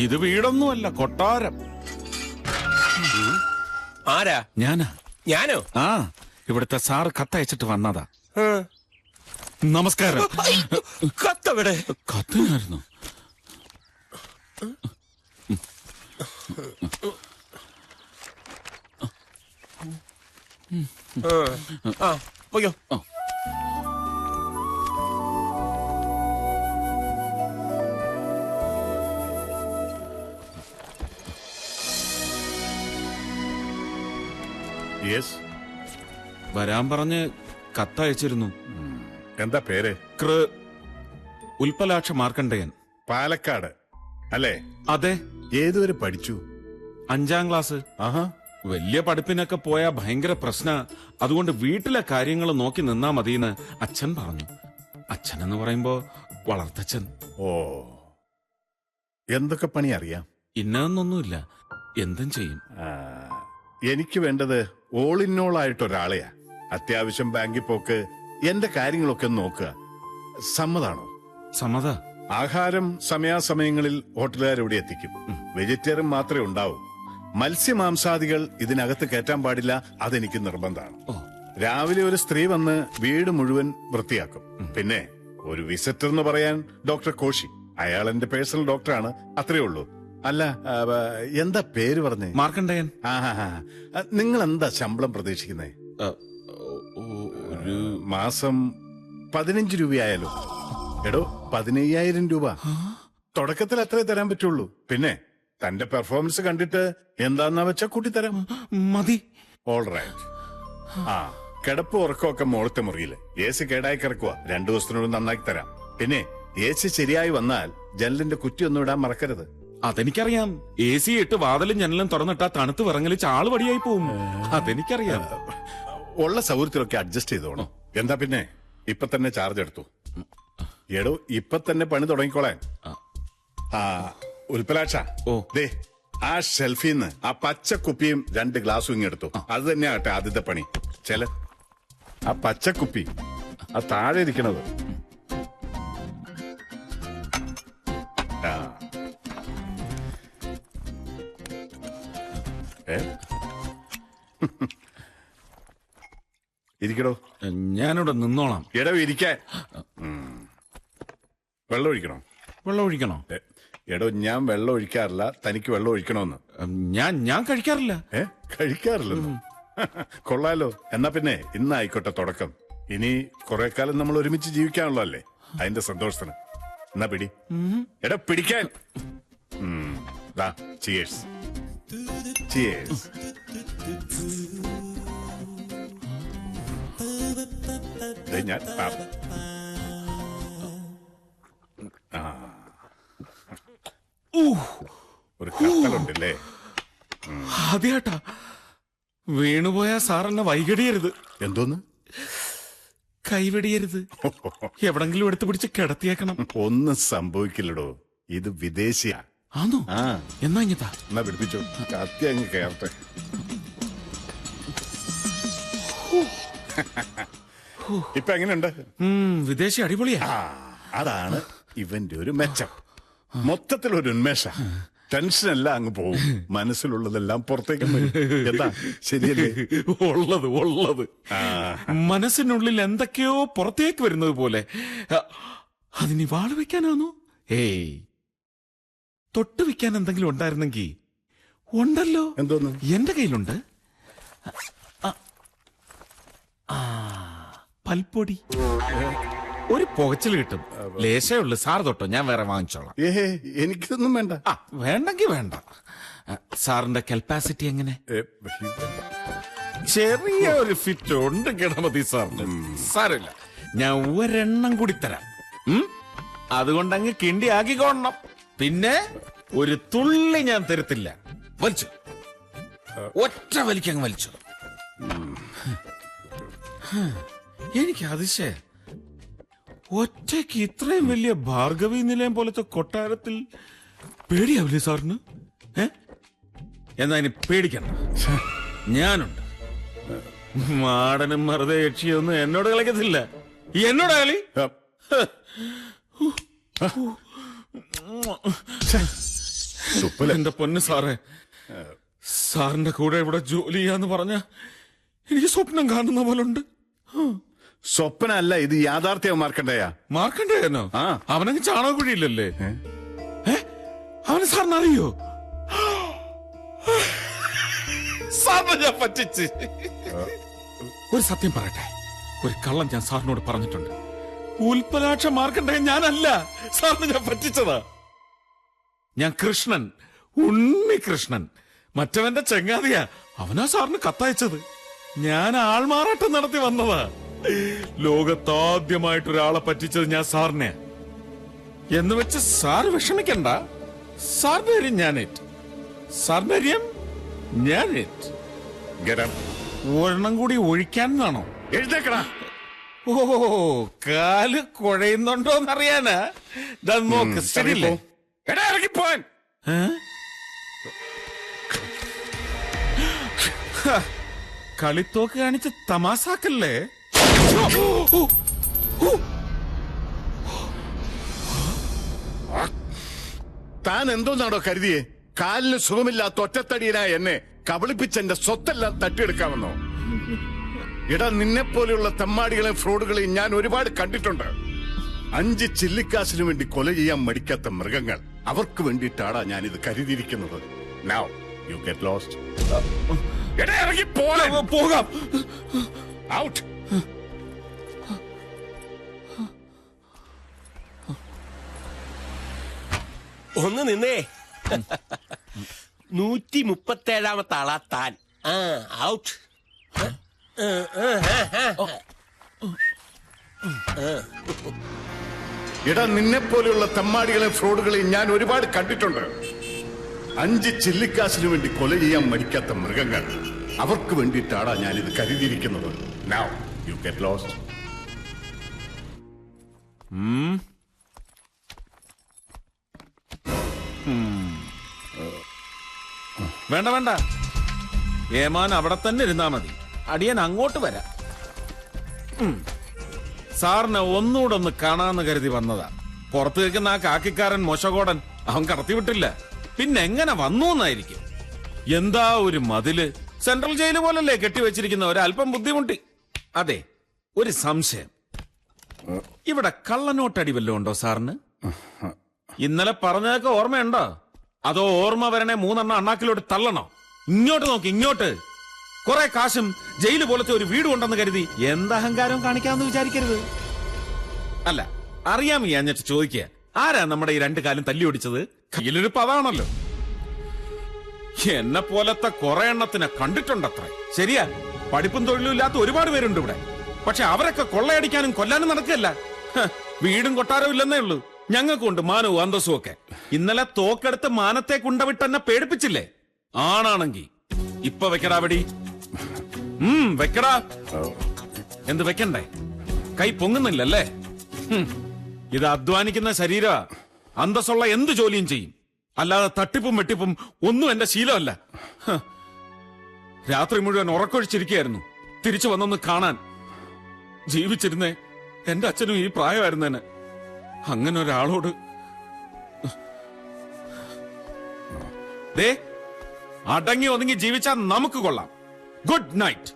ഇത് വീടൊന്നുമല്ല, കൊട്ടാരം. ആരാ? ഞാനോ? ആ, ഇവിടുത്തെ സാറ് കത്തയച്ചിട്ട് വന്നതാ. നമസ്കാരം. കത്തവിടെ? കത്തിനായിരുന്നു. പോയോ. വരാൻ പറഞ്ഞ് കത്തയച്ചിരുന്നു. എന്താ പേര്? ഉൽപ്പലാക്ഷ മാർക്കണ്ഡേയൻ. പാലക്കാട് അല്ലേ? അതെ. ഏതുവരെ പഠിച്ചു? 5ാം ക്ലാസ്. വലിയ പഠിപ്പിനൊക്കെ പോയാ ഭയങ്കര പ്രശ്ന. അതുകൊണ്ട് വീട്ടിലെ കാര്യങ്ങൾ നോക്കി നിന്നാ മതിയെന്ന് അച്ഛൻ പറഞ്ഞു. അച്ഛൻ എന്ന് പറയുമ്പോ വളർത്തച്ഛൻ. ഓ, എന്തൊക്കെ പണി അറിയാം? ഇന്നതൊന്നുമില്ല, എന്തും ചെയ്യും. എനിക്ക് വേണ്ടത് ഓൾ ഇൻ ഓൾ ആയിട്ടൊരാളെയാ. അത്യാവശ്യം ബാങ്കിൽ പോക്ക്, എന്റെ കാര്യങ്ങളൊക്കെ നോക്കുക. സമ്മതാണോ? സമ്മത. ആഹാരം സമയാസമയങ്ങളിൽ ഹോട്ടലുകാരിവിടെ എത്തിക്കും. വെജിറ്റേറിയൻ മാത്രമേ ഉണ്ടാവൂ. മത്സ്യമാംസാദികൾ ഇതിനകത്ത് കയറ്റാൻ പാടില്ല. അതെനിക്ക് നിർബന്ധമാണ്. രാവിലെ ഒരു സ്ത്രീ വന്ന് വീട് മുഴുവൻ വൃത്തിയാക്കും. പിന്നെ ഒരു വിസിറ്റർ എന്ന് പറയാൻ ഡോക്ടർ കോശി, അയാൾ എന്റെ പേഴ്സണൽ ഡോക്ടറാണ്. അത്രേ ഉള്ളൂ. അല്ല, എന്താ പേര് പറഞ്ഞേ? മാർക്കണ്ഡേയൻ. നിങ്ങൾ എന്താ ശമ്പളം പ്രതീക്ഷിക്കുന്നേ? ഒരു മാസം 15 രൂപയായാലോ? എടോ, 15,000 രൂപ തുടക്കത്തിൽ അത്രേ തരാൻ പറ്റുള്ളൂ. പിന്നെ തന്റെ പെർഫോമൻസ് കണ്ടിട്ട് എന്താന്നാ വെച്ചാ കൂട്ടിത്തരാം. മതി. All right. കിടപ്പ് ഉറക്കമൊക്കെ മോളത്തെ മുറിയില്. AC കേടായി കിടക്കുക. 2 ദിവസത്തിനോട് നന്നാക്കി തരാം. പിന്നെ AC ശരിയായി വന്നാൽ ജനലിന്റെ കുറ്റിയൊന്നും ഇടാൻ മറക്കരുത്. അതെനിക്കറിയാം. AC ഇട്ട് വാതിലും ജനലും തുറന്നിട്ടാ തണുത്ത് വിറങ്ങലിച്ച് ആള് വടിയായി പോവും. അതെനിക്കറിയാം. ഉള്ള സൗകര്യത്തിലൊക്കെ അഡ്ജസ്റ്റ് ചെയ്തോണം. എന്താ പിന്നെ ഇപ്പൊ തന്നെ ചാർജ് എടുത്തു. എടോ, ഇപ്പൊ തന്നെ പണി തുടങ്ങിക്കോളാൻ. ഉൽപ്പലാക്ഷ, ദേ ആ ഷെൽഫിന്ന് ആ പച്ച കുപ്പിയും 2 ഗ്ലാസും ഇങ്ങെടുത്തു. അത് തന്നെയാട്ടെ ആദ്യത്തെ പണി. ആ പച്ചക്കുപ്പി ആ താഴെ ഇരിക്കണത്. ഇരിക്കടോ. ഞാനിവിടെ നിന്നോളാം. എടോ, ഇരിക്കാൻ. വെള്ളം ഒഴിക്കണോ? വെള്ളം ഒഴിക്കണോ? എടോ, ഞാൻ വെള്ളം ഒഴിക്കാറില്ല. തനിക്ക് വെള്ളം ഒഴിക്കണോന്ന്. ഞാൻ കഴിക്കാറില്ല. കഴിക്കാറില്ലെന്നോ? കൊള്ളാലോ. എന്നാ പിന്നെ ഇന്നായിക്കോട്ടെ തുടക്കം. ഇനി കുറെ കാലം നമ്മൾ ഒരുമിച്ച് ജീവിക്കാനുള്ളോ അല്ലേ? അതിന്റെ സന്തോഷത്തിന് എന്നാ പിടി. എടാ, പിടിക്കാൻ. ചിയേഴ്സ്. ചിയേഴ്സ്. ഞാൻ ഒരു കത്തലുണ്ടല്ലേ? അതെയാട്ടാ, വീണുപോയ സാറെന്നെ വൈകടിയരുത്. എന്തോന്ന്? കൈവെടിയരുത്. എവിടെങ്കിലും എടുത്തു പിടിച്ച് കിടത്തിയേക്കണം. ഒന്നും സംഭവിക്കില്ലടോ. ഇത് വിദേശിയാ. ആണോ? എന്നാ ഇങ്ങത്താ. എന്നാ പിടിപ്പിച്ചോ. കത്തി അങ്ങ് കയറട്ടെ. ഇപ്പൊ എങ്ങനെയുണ്ട്? വിദേശി അടിപൊളിയാ. അതാണ് ഇവന്റെ ഒരു മെച്ചം. മൊത്തത്തിലൊരു ഉന്മേഷ. ടെൻഷനെല്ലാം അങ്ങ് പോവും. മനസ്സിലുള്ളതെല്ലാം പുറത്തേക്ക് വരും. എന്താ ശരിയല്ലേ? ഉള്ളത് മനസ്സിനുള്ളിൽ എന്തൊക്കെയോ പുറത്തേക്ക് വരുന്നത് പോലെ. അതിന് വാള് വെക്കാനാണോ? ഏയ്, തൊട്ട് വെക്കാൻ എന്തെങ്കിലും ഉണ്ടായിരുന്നെങ്കിൽ. ഉണ്ടല്ലോ. എന്തോന്ന്? എന്റെ കയ്യിലുണ്ട്. പൽപ്പൊടി. ഒരു പുകച്ചിൽ കിട്ടും. ലേശേ ഉള്ളു. സാർ തൊട്ടോ, ഞാൻ വേറെ വാങ്ങിച്ചോളാം. എനിക്കിതൊന്നും വേണ്ട. വേണ്ടെങ്കി വേണ്ട. സാറിന്റെ കപ്പാസിറ്റി എങ്ങനെ? ചെറിയ ഒരു ഫിറ്റ് ഉണ്ട്. കിടമതി സാറിന്. സാറില്ല, ഞാൻ ഒരെണ്ണം കൂടി തരാം. അതുകൊണ്ട് അങ്ങ് കിണ്ടി ആക്കിക്കോണം. പിന്നെ ഒരു തുള്ളി ഞാൻ തരത്തില്ല. വലിച്ചു, ഒറ്റ വലിക്കങ്ങ് വലിച്ചു. എനിക്ക് അതിശയ, ഒറ്റയ്ക്ക് ഇത്രയും വലിയ ഭാർഗവി നിലയം പോലത്തെ കൊട്ടാരത്തിൽ പേടിയാവില്ലേ സാറിന്? എന്നാ ഇനി പേടിക്കണ്ട, ഞാനുണ്ട്. മാടനും മറുതെ യക്ഷിയൊന്നും എന്നോട് കളിക്കത്തില്ല. എന്നോട് കളി. എന്റെ പൊന്ന് സാറേ, സാറിന്റെ കൂടെ ഇവിടെ ജോലി ചെയ്യാന്ന് പറഞ്ഞ എനിക്ക് സ്വപ്നം കാണുന്ന പോലുണ്ട്. സ്വപ്നല്ല, ഇത് യാഥാർത്ഥ്യം മാർക്കണ്ടേയാ. മാർക്കണ്ടേയനോ? ആ. അവനങ്ങ് ചാണകക്കുഴിയില്ലല്ലേ? അവന് സാറിന് അറിയോ? സാറിനെ ഞാൻ പറ്റിച്ച്. ഒരു സത്യം പറയട്ടെ, ഒരു കള്ളം ഞാൻ സാറിനോട് പറഞ്ഞിട്ടുണ്ട്. ഉൽപ്പലാക്ഷ മാർക്കണ്ടേയൻ ഞാനല്ല, സാറിന് ഞാൻ പറ്റിച്ചതാ. ഞാൻ കൃഷ്ണൻ, ഉണ്ണികൃഷ്ണൻ, മറ്റവന്റെ ചെങ്ങാതിയാ. അവനാ സാറിന് കത്തയച്ചത്. ഞാൻ ആൾമാറാട്ടം നടത്തി വന്നതാ. ലോകത്താദ്യമായിട്ടൊരാളെ പറ്റിച്ചത് ഞാൻ സാറിനെ. എന്ന് വെച്ച് സാറ് വിഷമിക്കണ്ട. സാറിന്റെ കാര്യം ഞാനേറ്റ്, സാറിന്റെ കാര്യം ഞാനേറ്റ്. ഒരെണ്ണം കൂടി ഒഴിക്കാനാണോ? എഴുതേക്കടാ. ഓ, കാല് കുഴയുന്നുണ്ടോന്നറിയാനാ. നോക്ക്, ശരിയല്ലേ? എടാ ഇറങ്ങിപ്പോൻ. കളിത്തോക്ക് കാണിച്ച് തമാസാക്കല്ലേ? താൻ എന്തോന്നാണോ കരുതിയേ? കാലിന് സുഖമില്ലാത്ത ഒറ്റത്തടിയനായ എന്നെ കബളിപ്പിച്ചെന്റെ സ്വത്തെല്ലാം തട്ടിയെടുക്കാമെന്നോ? ഇടാ, നിന്നെ പോലെയുള്ള തെമ്മാടികളെയും ഫ്രോഡുകളെയും ഞാൻ ഒരുപാട് കണ്ടിട്ടുണ്ട്. 5 ചില്ലിക്കാശിന് വേണ്ടി കൊല ചെയ്യാൻ മടിക്കാത്ത മൃഗങ്ങൾ. അവർക്ക് വേണ്ടിയിട്ടാടാ ഞാൻ ഇത് കരുതിയിരിക്കുന്നത്. Now you get lost. എടാ ഇറങ്ങി പോകാം. ഔട്ട്. ഒന്ന് നിന്നേ. 137ാമത്തെ ആളാ താൻ. ഔട്ട്. എടാ, നിന്നെ പോലെയുള്ള തെമ്മാടികളെയും ഫ്രോഡുകളെയും ഞാൻ ഒരുപാട് കണ്ടിട്ടുണ്ട്. 5 ചില്ലിക്കാശിന് വേണ്ടി കൊല ചെയ്യാൻ മടിക്കാത്ത മൃഗങ്ങൾ. അവർക്ക് വേണ്ടിയിട്ടാടാ ഞാൻ ഇത് കരുതിയിരിക്കുന്നത്. Now you get lost. വേണ്ട വേണ്ട, ഏമാൻ അവിടെ തന്നെ ഇരുന്നാ മതി. അടിയൻ അങ്ങോട്ട് വരാം. സാറിനെ ഒന്നുകൂടെ ഒന്ന് കാണാന്ന് കരുതി വന്നതാ. പുറത്തു നിൽക്കുന്ന ആ കാക്കിക്കാരൻ മോശകോടൻ അവൻ കടത്തിവിട്ടില്ല. പിന്നെ എങ്ങനെ വന്നു എന്നായിരിക്കും. എന്താ ഒരു മതില്, സെൻട്രൽ ജയില് പോലല്ലേ കെട്ടിവെച്ചിരിക്കുന്ന. ഒരല്പം ബുദ്ധിമുട്ടി. അതെ, ഒരു സംശയം. ഇവിടെ കള്ളനോട്ടടി വല്ലതും ഉണ്ടോ സാറിന്? ഇന്നലെ പറഞ്ഞതൊക്കെ ഓർമ്മയുണ്ടോ? അതോ ഓർമ്മ വരണേ 3 എണ്ണം അണ്ണാക്കിലോട്ട് തള്ളണോ? ഇങ്ങോട്ട് നോക്കി, ഇങ്ങോട്ട്. കുറെ കാശും ജയില് പോലത്തെ ഒരു വീടും ഉണ്ടെന്ന് കരുതി എന്തഹങ്കാരം കാണിക്കാമെന്ന് വിചാരിക്കരുത്. അല്ല, അറിയാമോ എന്നിട്ട് ചോദിക്കുക, ആരാ നമ്മുടെ ഈ 2 കാലും തല്ലി ഓടിച്ചത്? കയ്യിലൊരു പതാണല്ലോ. എന്നെ പോലത്തെ കുറെ എണ്ണത്തിനെ കണ്ടിട്ടുണ്ടത്രേ. ശരിയാ, പഠിപ്പും തൊഴിലും ഇല്ലാത്ത ഒരുപാട് പേരുണ്ട് ഇവിടെ. പക്ഷെ അവരൊക്കെ കൊള്ളയടിക്കാനും കൊല്ലാനും നടക്കുകയല്ല. വീടും കൊട്ടാരവും ഇല്ലെന്നേ ഉള്ളൂ. ഞങ്ങൾക്കുണ്ട് മാനവും അന്തസ്സും ഒക്കെ. ഇന്നലെ തോക്കെടുത്ത് മാനത്തെ കുണ്ടവിട്ട് എന്നെ പേടിപ്പിച്ചില്ലേ? ആണാണെങ്കി ഇപ്പൊ വെക്കടാ വെടി. വെക്കടാ. എന്ത് വെക്കണ്ടേ? കൈ പൊങ്ങുന്നില്ലല്ലേ? ഇത് അധ്വാനിക്കുന്ന ശരീര. അന്തസ്സുള്ള എന്ത് ജോലിയും ചെയ്യും. അല്ലാതെ തട്ടിപ്പും വെട്ടിപ്പും ഒന്നും എന്റെ ശീലമല്ല. രാത്രി മുഴുവൻ ഉറക്കൊഴിച്ചിരിക്കുകയായിരുന്നു തിരിച്ചു വന്നൊന്ന് കാണാൻ. ജീവിച്ചിരുന്നേ എന്റെ അച്ഛനും ഈ പ്രായമായിരുന്നേനെ. അങ്ങനെ ഒരാളോട് ദേ അടങ്ങി ഒതുങ്ങി ജീവിച്ചാൽ നമുക്ക് കൊള്ളാം. Good night.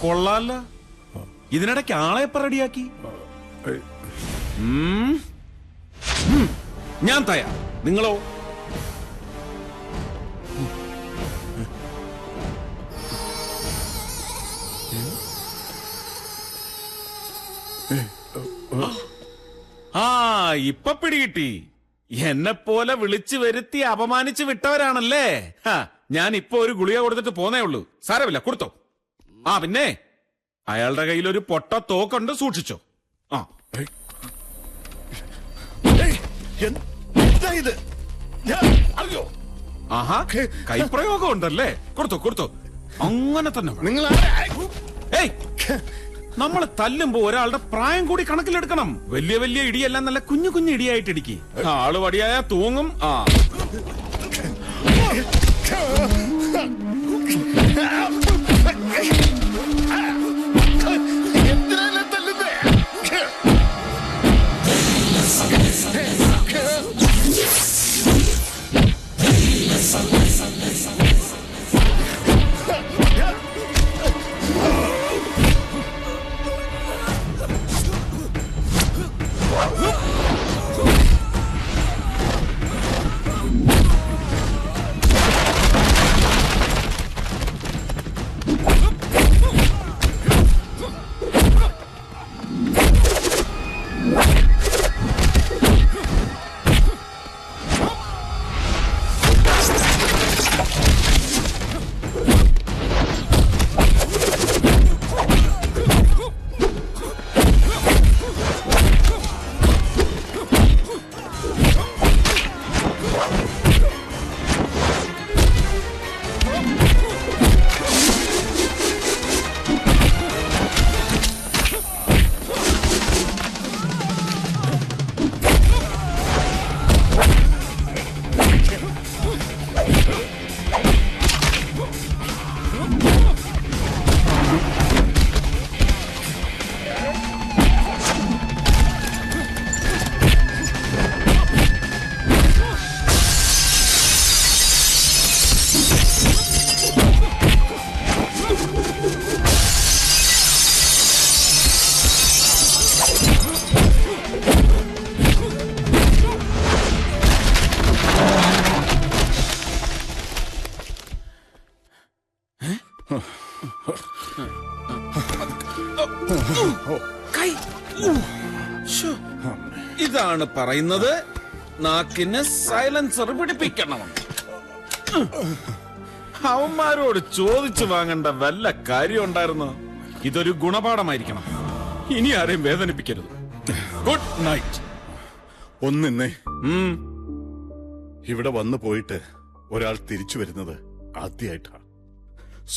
കൊള്ളാല്ല. ഇതിനിടയ്ക്ക് ആളെ റെഡിയാക്കി. ഞാൻ തയ്യാർ. നിങ്ങളോ? ആ, ഇപ്പൊ പിടികിട്ടി. എന്നെ പോലെ വിളിച്ചു വരുത്തി അപമാനിച്ചു വിട്ടവരാണല്ലേ. ഞാൻ ഇപ്പൊ ഒരു ഗുളിക കൊടുത്തിട്ട് പോന്നേ ഉള്ളൂ. സാരമില്ല, കൊടുത്തോ. ആ, പിന്നെ അയാളുടെ കയ്യിൽ ഒരു പൊട്ട തോക്കുണ്ട്, സൂക്ഷിച്ചോ. ആ, ഇത് അറിയോ? ആഹാ, കൈപ്രയോഗം ഉണ്ടല്ലേ. കൊടുത്തോ കൊടുത്തോ. അങ്ങനെ തന്നെ. നിങ്ങൾ ഏയ്, നമ്മൾ തല്ലുമ്പോ ഒരാളുടെ പ്രായം കൂടി കണക്കിലെടുക്കണം. വലിയ വലിയ ഇടിയെല്ലാം നല്ല കുഞ്ഞു കുഞ്ഞു ഇടിയായിട്ട് ഇടിക്ക്. ആള് വടിയായ തൂങ്ങും. ആ ഇതാണ് പറയുന്നത്, നാക്കിന് സൈലൻസർ പിടിപ്പിക്കണമെന്ന്. അവന്മാരോട് ചോദിച്ചു വാങ്ങേണ്ട വല്ല കാര്യം ഉണ്ടായിരുന്നോ? ഇതൊരു ഗുണപാഠമായിരിക്കണം. ഇനി ആരെയും വേദനിപ്പിക്കരുത്. Good night. ഒന്നിന്നേ, ഇവിടെ വന്നു പോയിട്ട് ഒരാൾ തിരിച്ചു വരുന്നത് ആദ്യമായിട്ടാണ്.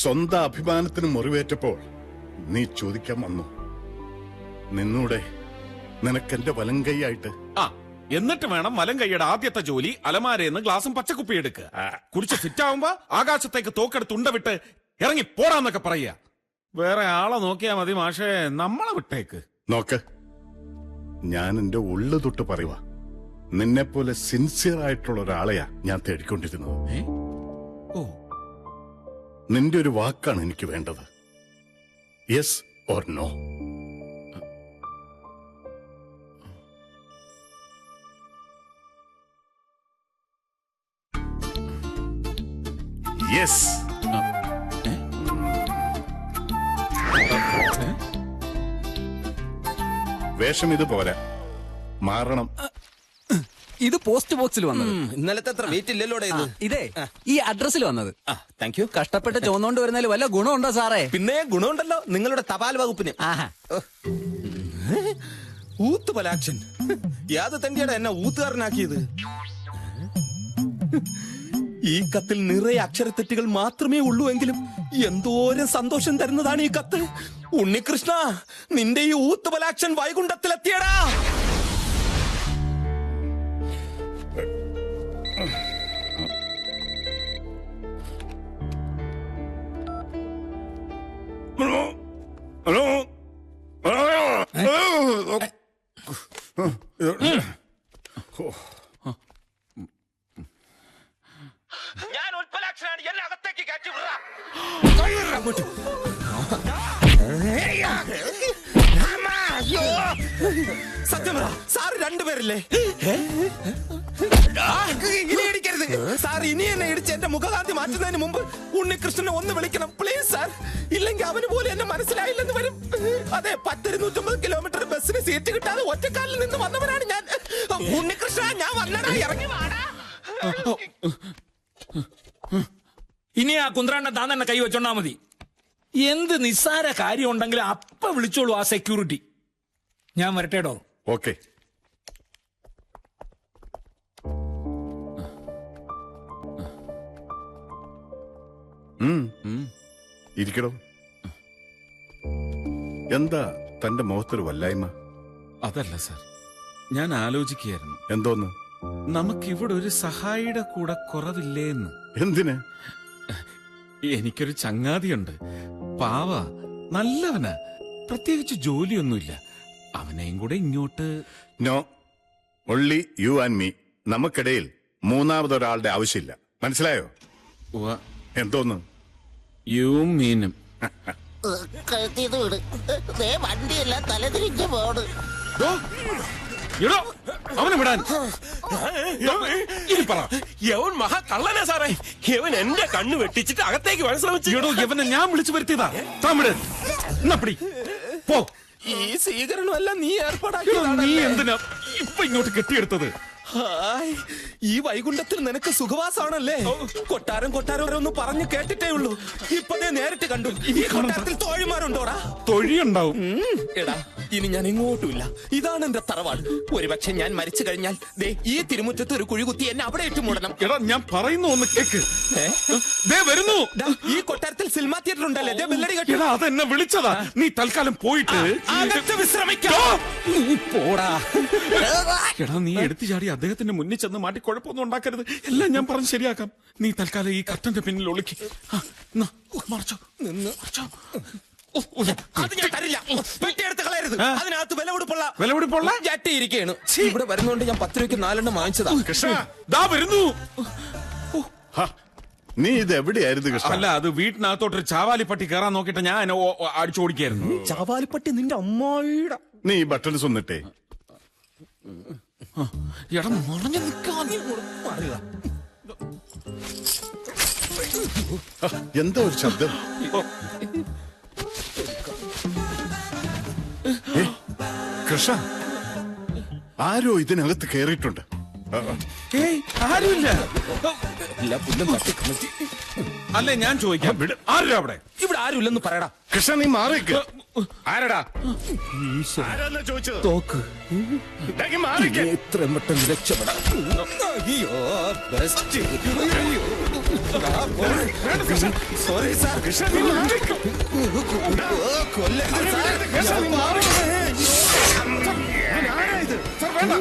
സ്വന്തം അഭിമാനത്തിന് മുറിവേറ്റപ്പോൾ നീ ചോദിക്കാൻ വന്നു. നിന്നൂടെ നിനക്കെന്റെ വലം കൈയായിട്ട്? ആ, എന്നിട്ട് വേണം വലം കൈയുടെ ആദ്യത്തെ ജോലി അലമാരയെന്ന് ഗ്ലാസും പച്ചക്കുപ്പി എടുക്കുക. കുടിച്ച് ഫിറ്റാവുമ്പോ ആകാശത്തേക്ക് തോക്കെടുത്ത് ഉണ്ട വിട്ട് ഇറങ്ങി പോടാന്നൊക്കെ പറയുക. വേറെ ആളെ നോക്കിയാ മതി മാഷേ, നമ്മളെ വിട്ടേക്ക്. നോക്ക്, ഞാൻ എന്റെ ഉള്ളു തൊട്ട് പറയുക, നിന്നെപ്പോലെ സിൻസിയർ ആയിട്ടുള്ള ഒരാളെയാ ഞാൻ തേടിക്കൊണ്ടിരുന്നത്. ഓ, നിന്റെ ഒരു വാക്കാണ് എനിക്ക് വേണ്ടത്. Yes or no? യെസ്. വേഷം ഇത് പോരാ, മാറണം. ഇത് പോസ്റ്റ് ബോക്സിൽ വന്നത്. ഇന്നലത്തെ അത്ര വെയിറ്റ് ഇല്ലല്ലോ ഇത്. ഇതേ ഈ അഡ്രസ്സിൽ വന്നത്. Thank you. കഷ്ടപ്പെട്ട് ചോന്നോണ്ട് വരുന്നതിൽ വല്ല ഗുണമുണ്ടോ സാറേ? പിന്നെ ഗുണമുണ്ടല്ലോ നിങ്ങളുടെ തപാൽ വകുപ്പിന്. ഊത്തുപലാക്ഷൻ. യാത് തന്നെയാണ് എന്നെ ഊത്തുകാരനാക്കിയത്. ഈ കത്തിൽ നിറയെ അക്ഷരത്തെറ്റുകൾ മാത്രമേ ഉള്ളൂ എങ്കിലും എന്തോരം സന്തോഷം തരുന്നതാണ് ഈ കത്ത്. ഉണ്ണികൃഷ്ണ, നിന്റെ ഈ ഊത്തുപലാക്ഷൻ വൈകുണ്ഠത്തിലെത്തിയടാ. ഞാൻ ഉൽപ്പലാക്ഷനാണ്, എന്നെ അകത്തേക്ക് കയറ്റി വിടാ. സത്യം പറ, സാറ് രണ്ടുപേരല്ലേ? ഇനി ഇടിക്കരുത് സാർ. ഇനി എന്നെ ഇടിച്ച് എന്റെ മുഖകാന്തി മാറ്റുന്നതിന് മുമ്പ് ഉണ്ണികൃഷ്ണനെ ഒന്ന് വിളിക്കണം പ്ലീസ് സാർ. ഇല്ലെങ്കിൽ അവന് പോലും എന്നെ മനസ്സിലായില്ലെന്ന് വരും. അതെ, 150 കിലോമീറ്റർ ബസ്സിന് സീറ്റ് കിട്ടാതെ ഒറ്റക്കാലിൽ നിന്ന് വന്നവനാണ് ഞാൻ. ഉണ്ണികൃഷ്ണ, ഞാൻ വന്നടാ, ഇറങ്ങി വാടാ. ഇനി ആ കുന്ത്രാണ്ട താൻ തന്നെ കൈ വെച്ചോണ്ടാ മതി. എന്ത് നിസ്സാര കാര്യം ഉണ്ടെങ്കിലും അപ്പ വിളിച്ചോളൂ ആ സെക്യൂരിറ്റി. ഞാൻ വരട്ടേടോ. ഓക്കെ. ഇരിക്കടോ. എന്താ തന്റെ മുഖത്തൊരു വല്ലായ്മ? അതല്ല സാർ, ഞാൻ ആലോചിക്കുകയായിരുന്നു. എന്തോന്ന്? നമുക്കിവിടെ ഒരു സഹായിയുടെ കൂടെ കുറവില്ലേന്ന്. എന്തിന്? എനിക്കൊരു ചങ്ങാതിയുണ്ട്, പാവ, നല്ലവനാ, പ്രത്യേകിച്ച് ജോലിയൊന്നുമില്ല. അവനെയും കൂടെ ഇങ്ങോട്ട്. No, only you and me. നമുക്കിടയിൽ മൂന്നാമതൊരാളുടെ ആവശ്യമില്ല. മനസ്സിലായോ? എന്തോന്ന്? യു മീനും കഴുത്തിയത് വിട്. വണ്ടിയെല്ലാം തലതിരിഞ്ഞ് പോണ്. അവനെ വിടാൻ. യവൻ മഹാ കള്ളനാ സാറേ. യവൻ എന്റെ കണ്ണ് വെട്ടിച്ചിട്ട് അകത്തേക്ക് വരാൻ ശ്രമിച്ചു. യവനെ ഞാൻ വിളിച്ചു വരുത്തിയതാ. താമിട് പോ. ഈ സ്വീകരണമെല്ലാം നീ നീ ഏർപ്പാടാക്കി. എന്തിനാ ഇപ്പൊ ഇങ്ങോട്ട് കെട്ടിയെടുത്തത്? ഈ വൈകുണ്ഠത്തിൽ നിനക്ക് സുഖവാസമാണല്ലേ? കൊട്ടാരം ഒന്ന് പറഞ്ഞു കേട്ടിട്ടേ ഉള്ളൂ. ഇപ്പതേ നേരിട്ട് കണ്ടു. ഈ കൊട്ടാരത്തിൽ തോഴിമാരുണ്ടോടാ? തൊഴിയുണ്ടാവും. എടാ, ഇനി ഞാൻ എങ്ങോട്ടുമില്ല. ഇതാണ് എന്റെ തറവാട്. ഒരുപക്ഷെ ഞാൻ മരിച്ചു കഴിഞ്ഞാൽ ദേ ഈ തിരുമുറ്റത്ത് ഒരു കുഴി കുത്തി എന്നെ അവിടെ ഇട്ട് മൂടണം. എടാ, ഞാൻ പറയുന്നു ഒന്ന് കേക്ക്. വരുന്നു. ഈ കൊട്ടാരത്തിൽ സിനിമാ തിയേറ്റർ ഉണ്ടല്ലേ? ദേ ബെല്ലടി കെട്ടി. എടാ, അതെന്നെ വിളിച്ചതാ. നീ തൽക്കാലം പോയിട്ട് വിശ്രമിക്കാം. പോടാ. എടാ, നീ എടുത്തു ചാടി അദ്ദേഹത്തിന്റെ മുന്നിൽ ചെന്ന് മാറ്റി കുഴപ്പമൊന്നും ഉണ്ടാക്കരുത്. എല്ലാം ഞാൻ പറഞ്ഞ് ശരിയാക്കാം. നീ തൽക്കാലം ഈ കർട്ടന്റെ പിന്നിൽ ഒളിക്ക്. അത് ഞാൻ തരില്ല. പെട്ടിയെടുത്ത് കളയരുത്. അതിനകത്ത് വിലപിടിപ്പുള്ള ജട്ടിയിരിക്കുകയാണ്. ഇവിടെ വരുന്നോണ്ട് ഞാൻ 10 രൂപയ്ക്ക് 4 വാങ്ങിച്ചതാ. കൃഷ്ണ, ദാ വരുന്നു. നീ ഇത് എവിടെയായിരുന്നു കൃഷ്ണ? അല്ല, അത് വീട്ടിനകത്തോട്ടൊരു ചാവാലി പട്ടി കയറാൻ നോക്കിയിട്ട് ഞാൻ അതിനെ അടിച്ചോടിക്കായിരുന്നു. ചാവാലിപ്പട്ടി നിന്റെ അമ്മായിയുടെ. നീ ഈ ബട്ടൺസ് ഒന്നിട്ടേ. എടാ മറഞ്ഞു നിൽക്കാൻ. എന്താ ഒരു ശബ്ദം? ഏ, കൃഷ്ണ, ആരോ ഇതിനകത്ത് കയറിയിട്ടുണ്ട്. ഏയ്, ആരുമില്ല. അല്ലേ, ഞാൻ ചോദിക്കാം, ആരാ അവിടെ? ഇവിടെ ആരുമില്ലെന്ന് പറയടാ. കൃഷ്ണ, നീ മാറിക്ക്. ആരടാ? ആരാന്നാ ചോദിച്ചത്? തോക്ക് ഇതാക്കി മാറിക്ക്. എത്രയും പെട്ടെന്ന് രക്ഷപ്പെടാം. അയ്യോ, ബെസ്റ്റ്. Sorry sir. കൃഷ്ണ, നീ മാറിക്ക്. കൊല്ലരുത് സാർ. കൃഷ്ണ, നീ മാറിക്ക്. ആരാ ഇത്? സാർ, വേണ്ട.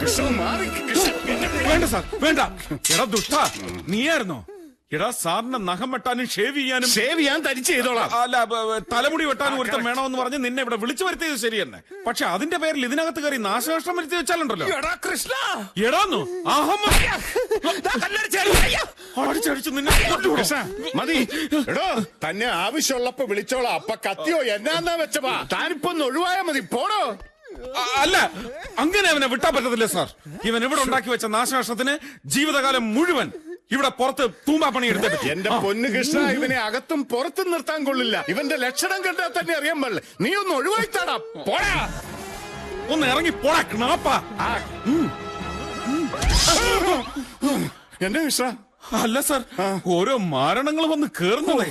കൃഷ്ണ, മാറിക്ക്. കൃഷ്ണ, വേണ്ട സാർ, വേണ്ട. എടാ ദുഷ്ട, നീയായിരുന്നോ? എടാ, സാറിന് നഖം വെട്ടാനും ഷേവ് ചെയ്യാനും ഷേവ് ചെയ്യാൻ തരിച്ച് ചെയ്തോളാം. അല്ല, തലമുടി വെട്ടാനും ഒരുത്തം വേണമെന്ന് പറഞ്ഞ് നിന്നെ ഇവിടെ വിളിച്ചു വരുത്തിയത് ശരി തന്നെ. പക്ഷെ അതിന്റെ പേരിൽ ഇതിനകത്ത് കയറി നാശനഷ്ടം വരുത്തി വെച്ചാലുണ്ടല്ലോ. എടാ കൃഷ്ണ, എടാന്നു അടിച്ചടിച്ചു നിന്നെ കൊണ്ടുവിടും. കൃഷ്ണ, മതി. എടോ, തന്നെ ആവശ്യമുള്ളപ്പോ വിളിച്ചോളാം. അപ്പൊ കത്തിയോ എന്നാ വെച്ചപ്പാ? താനിപ്പോ ഒന്ന് ഒഴിവായാ മതി. പോടോ. അല്ല, അങ്ങനെ അവനെ വിട്ടാൻ പറ്റത്തില്ല സാർ. ഇവൻ ഇവിടെ ഉണ്ടാക്കി വെച്ച നാശനഷ്ടത്തിന് ജീവിതകാലം മുഴുവൻ ഇവിടെ പുറത്ത് തൂമ്പാപ്പണി എടുത്തിട്ട്. എന്റെ പൊന്നു കൃഷ്ണ, ഇവനെ അകത്തും പുറത്തും നിർത്താൻ കൊള്ളില്ല. ഇവന്റെ ലക്ഷണം കണ്ടാൽ തന്നെ അറിയാൻ പാടില്ല. നീ ഒന്ന് ഒഴിവായിത്താടാ. പോടാ. ഒന്ന് ഇറങ്ങി പോടാ ക്ണാപ്പാ. എന്റെ കൃഷ്ണ, അല്ല സാർ, ഓരോ മാരണങ്ങൾ വന്ന് കേറുന്നതേ.